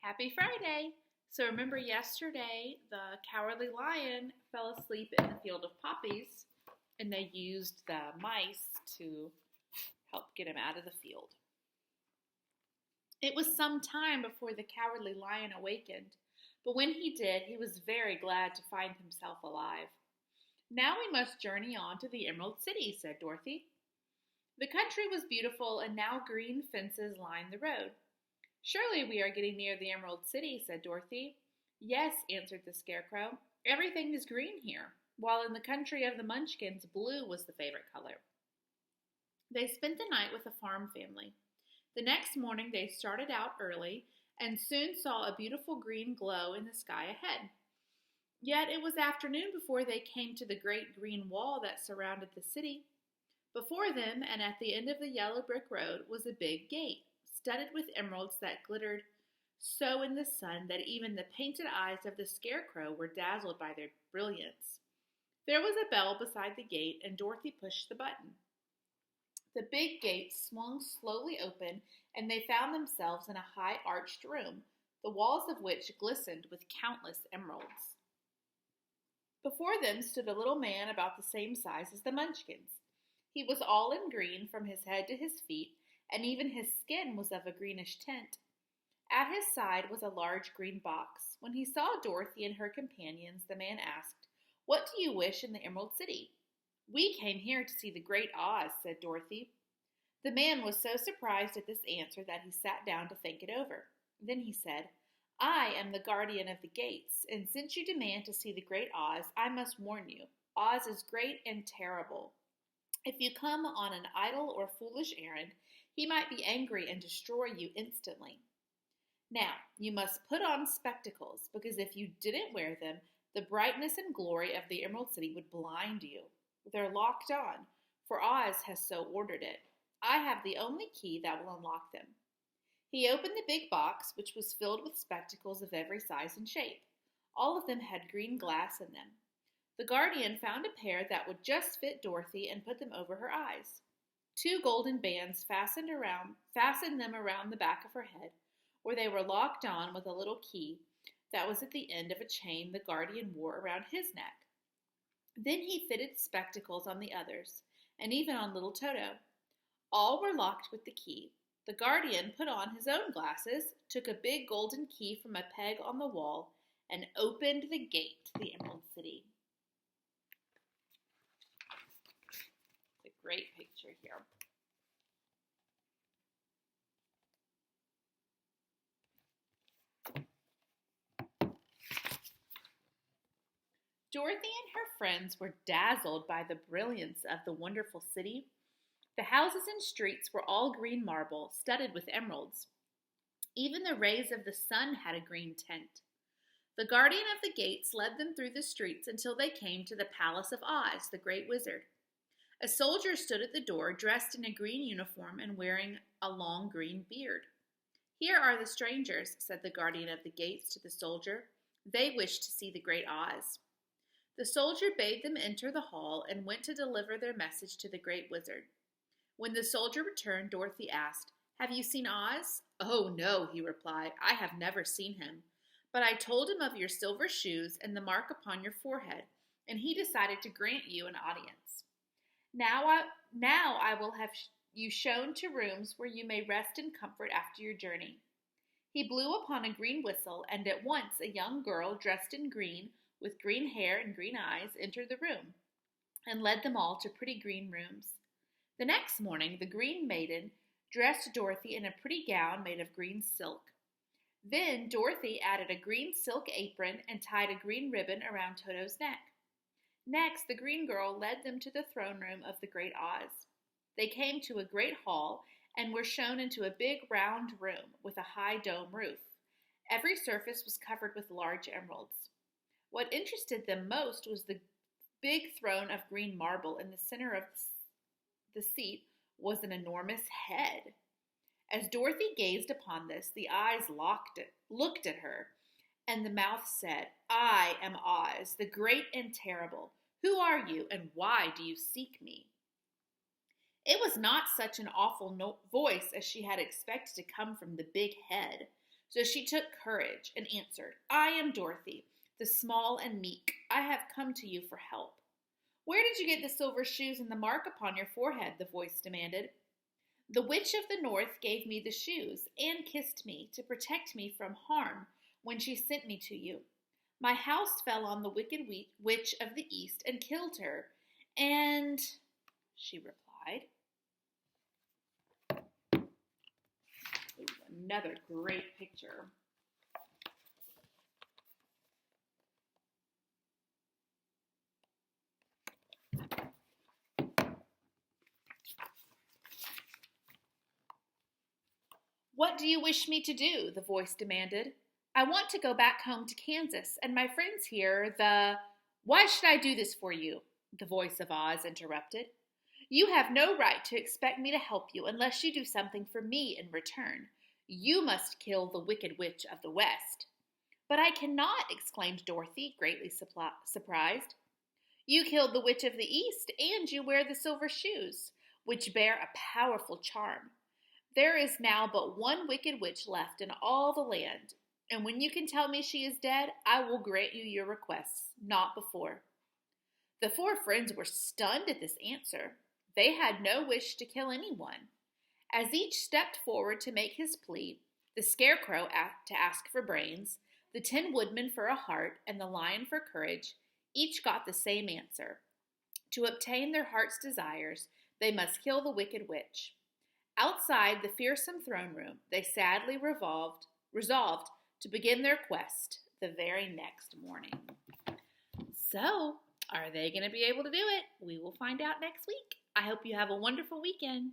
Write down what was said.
Happy Friday! So remember yesterday the cowardly lion fell asleep in the field of poppies and they used the mice to help get him out of the field. It was some time before the cowardly lion awakened, but when he did, he was very glad to find himself alive. Now we must journey on to the Emerald City, said Dorothy. The country was beautiful and now green fences lined the road. Surely we are getting near the Emerald City, said Dorothy. Yes, answered the Scarecrow. Everything is green here, while in the country of the Munchkins, blue was the favorite color. They spent the night with a farm family. The next morning they started out early and soon saw a beautiful green glow in the sky ahead. Yet it was afternoon before they came to the great green wall that surrounded the city. Before them and at the end of the yellow brick road was a big gate, studded with emeralds that glittered so in the sun that even the painted eyes of the Scarecrow were dazzled by their brilliance. There was a bell beside the gate, and Dorothy pushed the button. The big gate swung slowly open, and they found themselves in a high arched room, the walls of which glistened with countless emeralds. Before them stood a little man about the same size as the Munchkins. He was all in green from his head to his feet, and even his skin was of a greenish tint. At his side was a large green box. When he saw Dorothy and her companions, the man asked, "What do you wish in the Emerald City?" "We came here to see the Great Oz," said Dorothy. The man was so surprised at this answer that he sat down to think it over. Then he said, "I am the guardian of the gates, and since you demand to see the Great Oz, I must warn you. Oz is great and terrible. If you come on an idle or foolish errand, he might be angry and destroy you instantly. Now, you must put on spectacles, because if you didn't wear them, the brightness and glory of the Emerald City would blind you. They're locked on, for Oz has so ordered it. I have the only key that will unlock them." He opened the big box, which was filled with spectacles of every size and shape. All of them had green glass in them. The guardian found a pair that would just fit Dorothy and put them over her eyes. 2 golden bands fastened them around the back of her head, where they were locked on with a little key that was at the end of a chain the guardian wore around his neck. Then he fitted spectacles on the others, and even on little Toto. All were locked with the key. The guardian put on his own glasses, took a big golden key from a peg on the wall, and opened the gate to the Emerald City. It's a great picture here. Dorothy and her friends were dazzled by the brilliance of the wonderful city. The houses and streets were all green marble, studded with emeralds. Even the rays of the sun had a green tint. The guardian of the gates led them through the streets until they came to the Palace of Oz, the great wizard. A soldier stood at the door, dressed in a green uniform and wearing a long green beard. "Here are the strangers," said the guardian of the gates to the soldier. "They wish to see the great Oz." The soldier bade them enter the hall and went to deliver their message to the great wizard. When the soldier returned, Dorothy asked, "Have you seen Oz?" "Oh, no," he replied. "I have never seen him. But I told him of your silver shoes and the mark upon your forehead, and he decided to grant you an audience. Now I will have you shown to rooms where you may rest in comfort after your journey." He blew upon a green whistle, and at once a young girl dressed in green, with green hair and green eyes, entered the room, and led them all to pretty green rooms. The next morning, the Green Maiden dressed Dorothy in a pretty gown made of green silk. Then Dorothy added a green silk apron and tied a green ribbon around Toto's neck. Next, the green girl led them to the throne room of the Great Oz. They came to a great hall and were shown into a big round room with a high dome roof. Every surface was covered with large emeralds. What interested them most was the big throne of green marble. In the center of the seat was an enormous head. As Dorothy gazed upon this, the eyes looked at her, and the mouth said, "I am Oz, the great and terrible. Who are you, and why do you seek me?" It was not such an awful voice as she had expected to come from the big head. So she took courage and answered, I am Dorothy, the small and meek. I have come to you for help. Where did you get the silver shoes and the mark upon your forehead? The voice demanded. The witch of the north gave me the shoes and kissed me to protect me from harm when she sent me to you. My house fell on the wicked witch of the east and killed her, and she replied. Ooh, another great picture. What do you wish me to do? The voice demanded. I want to go back home to Kansas, and my friends here, Why should I do this for you? The voice of Oz interrupted. You have no right to expect me to help you unless you do something for me in return. You must kill the wicked witch of the West. But I cannot, exclaimed Dorothy, greatly surprised. You killed the witch of the East, and you wear the silver shoes, which bear a powerful charm. There is now but one wicked witch left in all the land, and when you can tell me she is dead, I will grant you your requests, not before. The four friends were stunned at this answer. They had no wish to kill anyone. As each stepped forward to make his plea, the Scarecrow to ask for brains, the Tin Woodman for a heart, and the Lion for courage, each got the same answer. To obtain their heart's desires, they must kill the wicked witch. Outside the fearsome throne room, they sadly resolved to begin their quest the very next morning. So, are they going to be able to do it? We will find out next week. I hope you have a wonderful weekend.